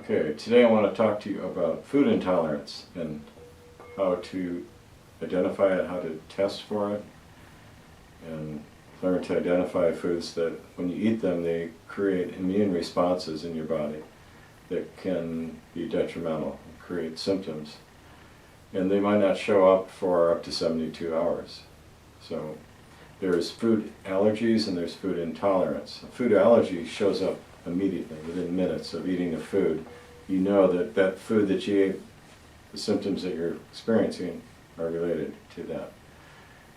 Okay, today I want to talk to you about food intolerance and how to identify it, how to test for it, and learn to identify foods that when you eat them they create immune responses in your body that can be detrimental, create symptoms. And they might not show up for up to 72 hours. So there's food allergies and there's food intolerance. A food allergy shows up immediately, within minutes of eating a food. You know that that food that you ate, the symptoms that you're experiencing are related to that.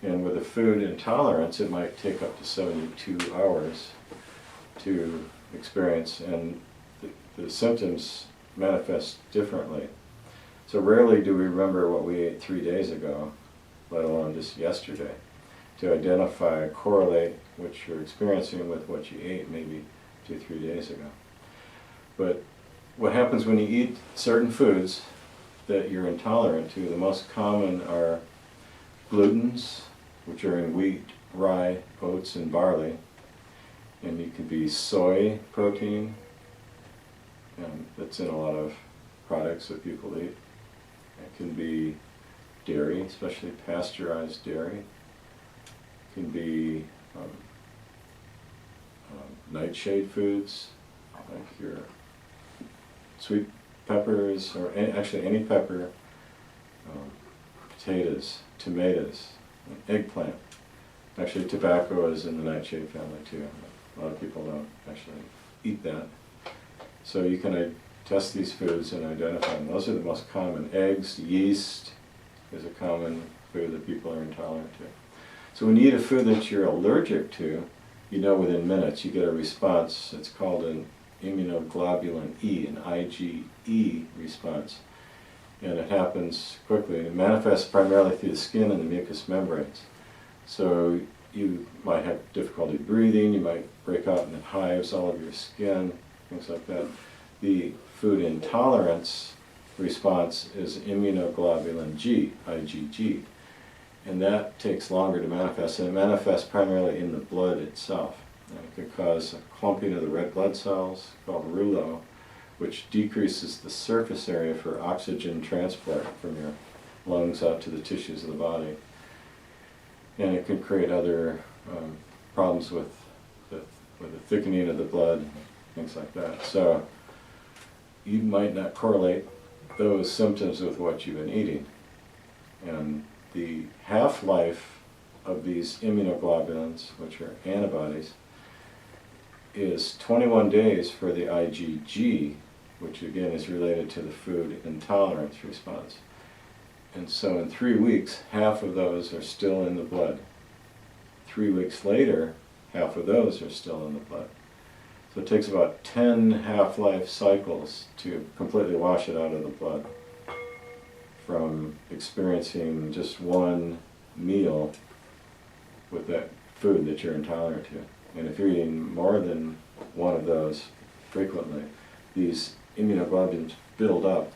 And with a food intolerance, it might take up to 72 hours to experience, and the symptoms manifest differently. So rarely do we remember what we ate 3 days ago, let alone just yesterday, to identify, correlate what you're experiencing with what you ate maybe 2-3 days ago. But what happens when you eat certain foods that you're intolerant to, the most common are glutens, which are in wheat, rye, oats, and barley. And it could be soy protein, and that's in a lot of products that people eat. It can be dairy, especially pasteurized dairy. It can be nightshade foods, like your sweet peppers, or actually any pepper, potatoes, tomatoes, eggplant. Actually, tobacco is in the nightshade family too. A lot of people don't actually eat that. So you can test these foods and identify them. Those are the most common. Eggs, yeast is a common food that people are intolerant to. So when you eat a food that you're allergic to, you know within minutes you get a response. It's called an immunoglobulin E, an IgE response. And it happens quickly, and it manifests primarily through the skin and the mucous membranes. So you might have difficulty breathing, you might break out in hives all over your skin, things like that. The food intolerance response is immunoglobulin G, IgG. And that takes longer to manifest, and it manifests primarily in the blood itself. And it can cause a clumping of the red blood cells, called rouleau, which decreases the surface area for oxygen transport from your lungs out to the tissues of the body. And it can create other problems with the thickening of the blood, things like that. So you might not correlate those symptoms with what you've been eating. And the half-life of these immunoglobulins, which are antibodies, is 21 days for the IgG, which again is related to the food intolerance response. And so in 3 weeks, half of those are still in the blood. 3 weeks later, half of those are still in the blood. So it takes about 10 half-life cycles to completely wash it out of the blood from experiencing just one meal with that food that you're intolerant to. And if you're eating more than one of those frequently, these immunoglobulins build up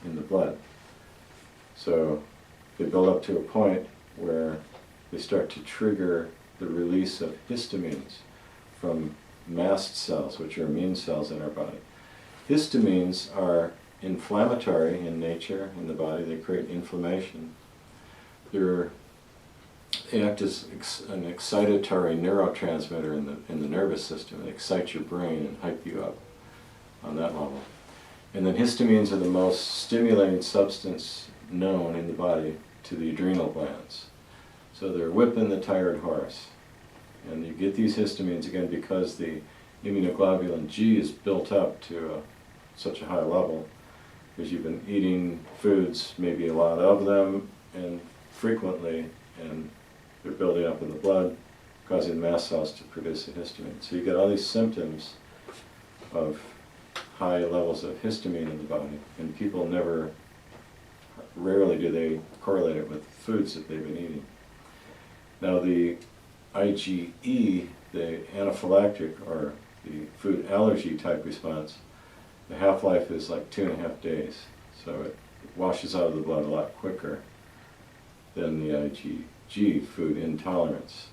in the blood. So they build up to a point where they start to trigger the release of histamines from mast cells, which are immune cells in our body. Histamines are inflammatory in nature in the body. They create inflammation. They act as an excitatory neurotransmitter in the nervous system. They excite your brain and hype you up on that level. And then histamines are the most stimulating substance known in the body to the adrenal glands. So they're whipping the tired horse. And you get these histamines again because the immunoglobulin G is built up to such a high level, because you've been eating foods, maybe a lot of them, and frequently, and they're building up in the blood, causing mast cells to produce the histamine. So you get all these symptoms of high levels of histamine in the body, and people rarely do they correlate it with foods that they've been eating. Now the IgE, the anaphylactic, or the food allergy type response, the half-life is like 2.5 days. So it washes out of the blood a lot quicker than the IgG, food intolerance.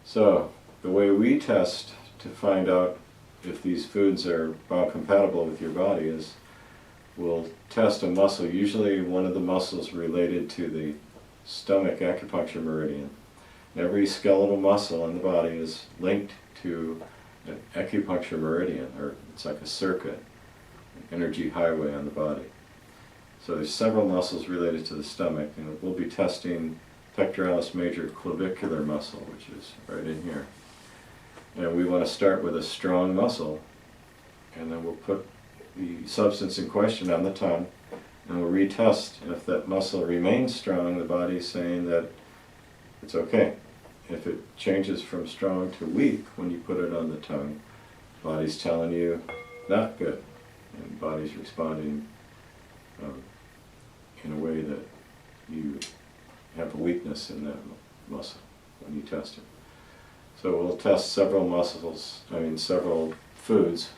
So the way we test to find out if these foods are biocompatible with your body is we'll test a muscle, usually one of the muscles related to the stomach acupuncture meridian. Every skeletal muscle in the body is linked to an acupuncture meridian, or it's like a circuit, an energy highway on the body. So there's several muscles related to the stomach, and we'll be testing pectoralis major clavicular muscle, which is right in here. And we want to start with a strong muscle, and then we'll put the substance in question on the tongue, and we'll retest. And if that muscle remains strong, the body's saying that it's okay. If it changes from strong to weak when you put it on the tongue, the body's telling you not good, and the body's responding in a way that you have a weakness in that muscle when you test it. So we'll test several several foods,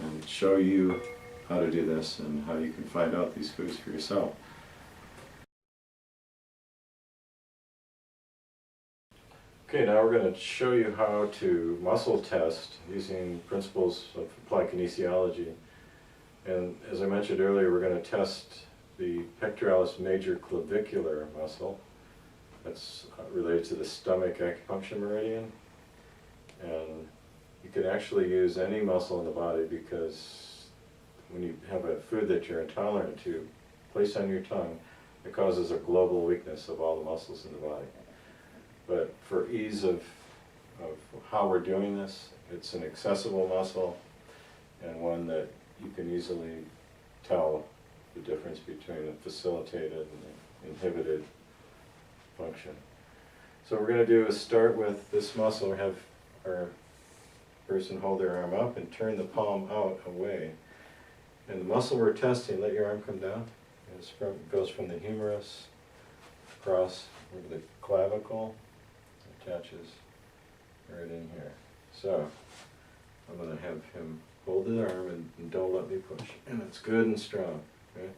and show you how to do this and how you can find out these foods for yourself. Okay, now we're going to show you how to muscle test using principles of applied kinesiology. And as I mentioned earlier, we're going to test the pectoralis major clavicular muscle. That's related to the stomach acupuncture meridian. And you can actually use any muscle in the body, because when you have a food that you're intolerant to, place on your tongue, it causes a global weakness of all the muscles in the body. But for ease of how we're doing this, it's an accessible muscle, and one that you can easily tell the difference between a facilitated and inhibited function. So what we're going to do is start with this muscle. We have our person hold their arm up and turn the palm out away. And the muscle we're testing, let your arm come down. It goes from the humerus across over the clavicle, attaches right in here. So I'm going to have him hold his arm and don't let me push. And it's good and strong. Okay?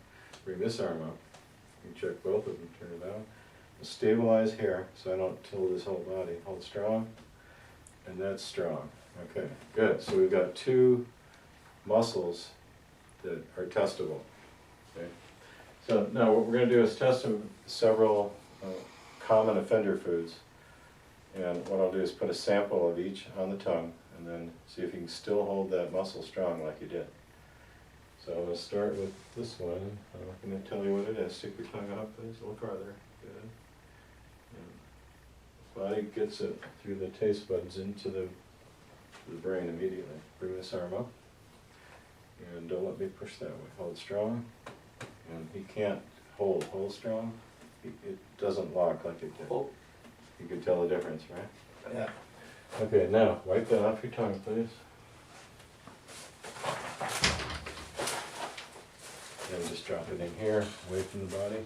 Bring this arm up. You check both of them, turn it down. Stabilize here so I don't tilt his whole body. Hold strong, and that's strong. Okay, good. So we've got two muscles that are testable. Okay. So now what we're going to do is test them several common offender foods. And what I'll do is put a sample of each on the tongue, and then see if you can still hold that muscle strong like you did. So I'm going to start with this one. I'm not going to tell you what it is. Stick your tongue up, please, a little farther. Good. And the body gets it through the taste buds into the brain immediately. Bring this arm up, and don't let me push that way. Hold strong, and he can't hold strong. It doesn't lock like it did. Oh. You can tell the difference, right? Yeah. Okay, now wipe that off your tongue, please. And just drop it in here, away from the body.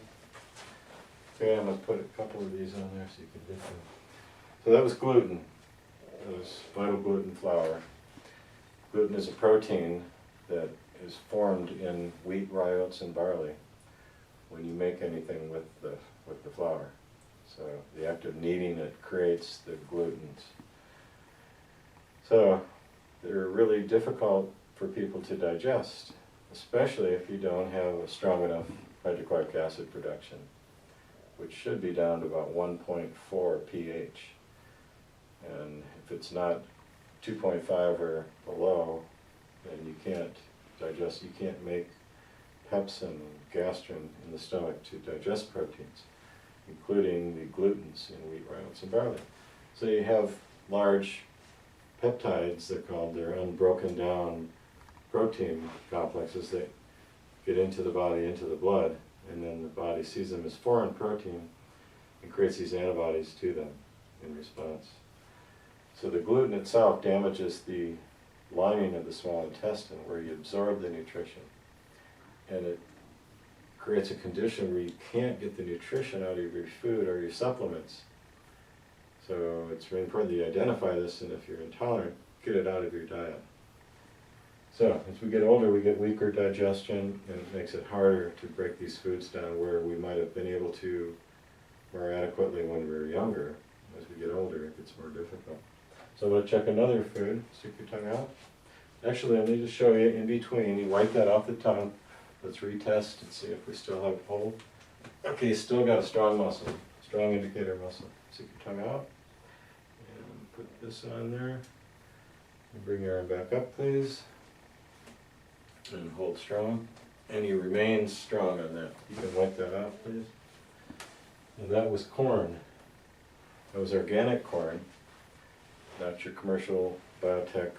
Okay, I'm going to put a couple of these on there so you can get them. So that was gluten. That was vital gluten flour. Gluten is a protein that is formed in wheat, rye, oats, and barley when you make anything with the flour. So the act of kneading it creates the glutens. So they're really difficult for people to digest, especially if you don't have a strong enough hydrochloric acid production, which should be down to about 1.4 pH. And if it's not 2.5 or below, then you can't digest, you can't make pepsin and gastrin in the stomach to digest proteins, including the glutens in wheat, rye, oats, and barley. So you have large peptides, they're unbroken down protein complexes that get into the body, into the blood, and then the body sees them as foreign protein and creates these antibodies to them in response. So the gluten itself damages the lining of the small intestine where you absorb the nutrition, and it creates a condition where you can't get the nutrition out of your food or your supplements. So it's really important that you identify this, and if you're intolerant, get it out of your diet. So as we get older, we get weaker digestion, and it makes it harder to break these foods down where we might have been able to more adequately when we were younger. As we get older, it gets more difficult. So I'm going to check another food. Stick your tongue out. Actually, I need to show you in between. You wipe that off the tongue. Let's retest and see if we still have hold. Okay, still got a strong muscle, strong indicator muscle. Stick your tongue out and put this on there. And bring your arm back up, please. And hold strong. And you remain strong on that. You can wipe that off, please. And that was corn. That was organic corn, not your commercial biotech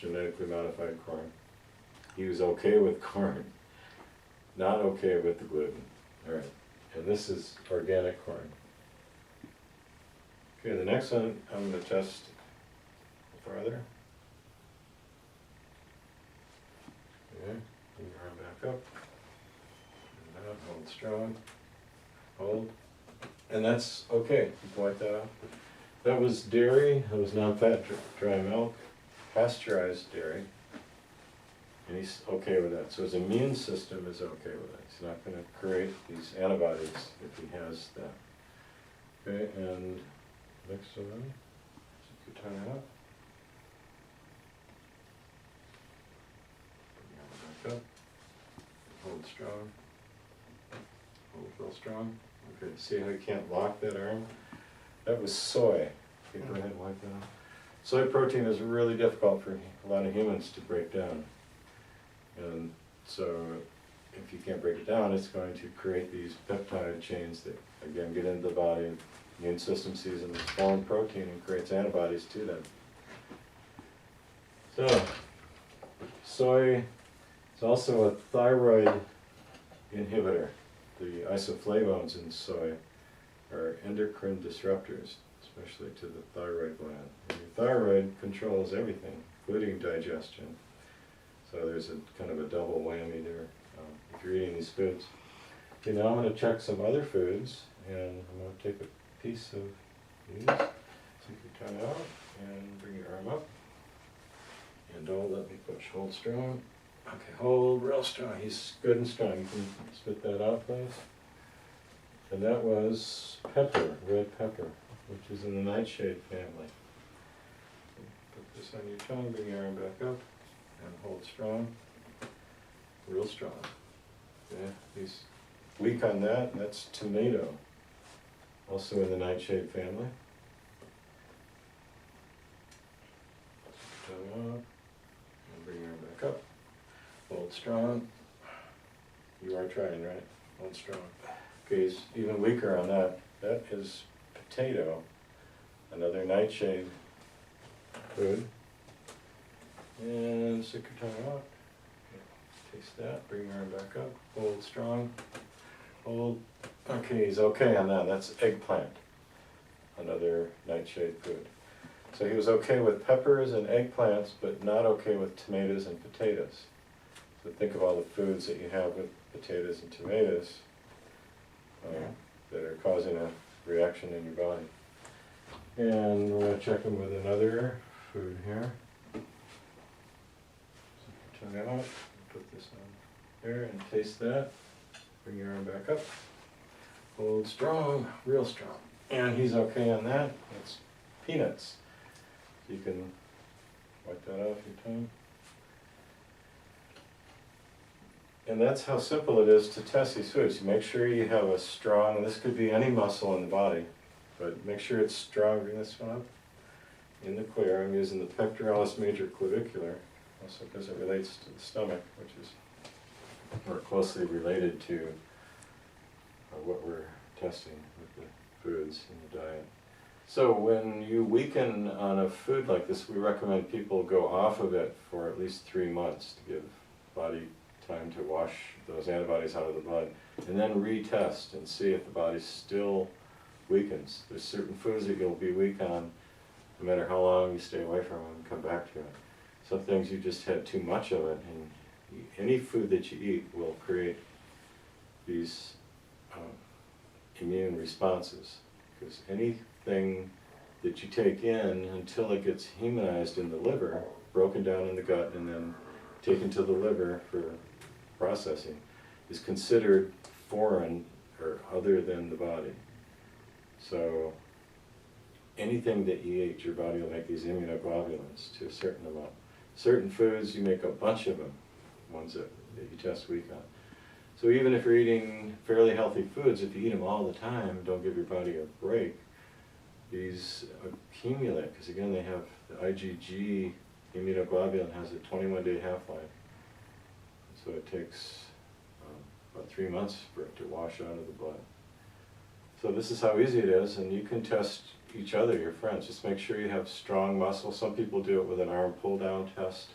genetically modified corn. He was okay with corn, not okay with the gluten. All right, and this is organic corn. Okay, the next one I'm going to test farther. Okay, bring your arm back up. And out, hold strong. Hold. And that's okay. You can wipe that off. That was dairy. That was non-fat dry milk, pasteurized dairy. And he's okay with that. So his immune system is okay with that. He's not going to create these antibodies if he has that. Okay, and next one. Stick your tongue out. Bring your arm back up. Hold strong. Hold real strong. Okay, see how you can't lock that arm? That was soy. Okay, go ahead and wipe that off. Soy protein is really difficult for a lot of humans to break down. And so if you can't break it down, it's going to create these peptide chains that, again, get into the body. The immune system sees them as foreign protein and creates antibodies to them. So, soy is also a thyroid inhibitor. The isoflavones in soy are endocrine disruptors, especially to the thyroid gland. And your thyroid controls everything, including digestion. So there's a kind of a double whammy there if you're eating these foods. Okay, now I'm going to check some other foods, and I'm going to take a piece of these. Take your tongue out and bring your arm up. And don't let me push. Hold strong. Okay, hold real strong. He's good and strong. You can spit that out, please. And that was pepper, red pepper, which is in the nightshade family. Put this on your tongue, bring your arm back up, and hold strong, real strong. Okay, he's weak on that, and that's tomato, also in the nightshade family. Put your tongue out, and bring your arm back up. Hold strong. You are trying, right? Hold strong. Okay, he's even weaker on that. That is potato, another nightshade food. And stick your tongue out. Taste that. Bring your arm back up. Hold strong. Hold. Okay, he's okay on that. That's eggplant, another nightshade food. So he was okay with peppers and eggplants, but not okay with tomatoes and potatoes. So think of all the foods that you have with potatoes and tomatoes that are causing a reaction in your body. And we're going to check them with another food here. So tongue out, put this on there and taste that. Bring your arm back up. Hold strong, real strong. And he's okay on that. That's peanuts. You can wipe that off your tongue. And that's how simple it is to test these foods. You make sure you have a strong, this could be any muscle in the body, but make sure it's strong. Bring this one up in the clear. I'm using the pectoralis major clavicular, also because it relates to the stomach, which is more closely related to what we're testing with the foods in the diet. So when you weaken on a food like this, we recommend people go off of it for at least 3 months to give the body time to wash those antibodies out of the blood, and then retest and see if the body still weakens. There's certain foods that you'll be weak on no matter how long you stay away from them and come back to it. Some things you just had too much of it, and any food that you eat will create these immune responses, because anything that you take in until it gets humanized in the liver, broken down in the gut, and then taken to the liver for processing, is considered foreign or other than the body. So anything that you eat, your body will make these immunoglobulins to a certain amount. certain foods, you make a bunch of them, ones that you test weak on. So even if you're eating fairly healthy foods, if you eat them all the time, don't give your body a break, these accumulate, because again they have the IgG, immunoglobulin has a 21-day half-life. So it takes about 3 months for it to wash out of the blood. So this is how easy it is, and you can test each other, your friends. Just make sure you have strong muscle. Some people do it with an arm pull-down test.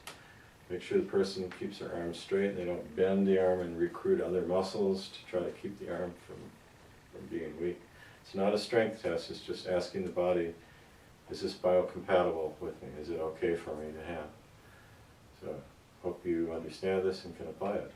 Make sure the person keeps their arm straight and they don't bend the arm and recruit other muscles to try to keep the arm from being weak. It's not a strength test, it's just asking the body, is this biocompatible with me? Is it okay for me to have? So, hope you understand this and can apply it.